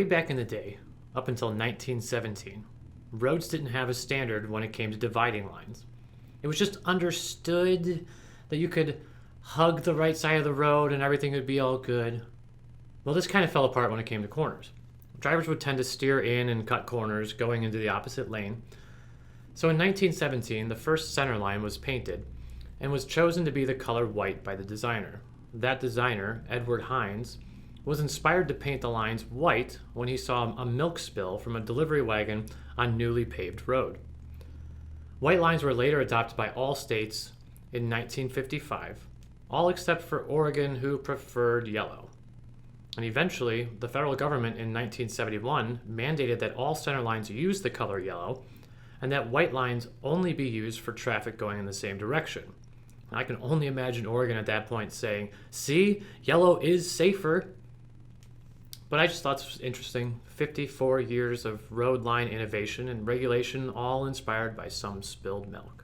way back in the day, up until 1917, roads didn't have a standard when it came to dividing lines. It was just understood that you could hug the right side of the road and everything would be all good. Well, this kind of fell apart when it came to corners. Drivers would tend to steer in and cut corners going into the opposite lane. So in 1917, the first center line was painted and was chosen to be the color white by the designer. That designer, Edward Hines, was inspired to paint the lines white when he saw a milk spill from a delivery wagon on newly paved road. White lines were later adopted by all states in 1955, all except for Oregon, who preferred yellow. And eventually, the federal government in 1971 mandated that all center lines use the color yellow and that white lines only be used for traffic going in the same direction. I can only imagine Oregon at that point saying, "See, yellow is safer." But I just thought this was interesting. 54 years of road line innovation and regulation, all inspired by some spilled milk.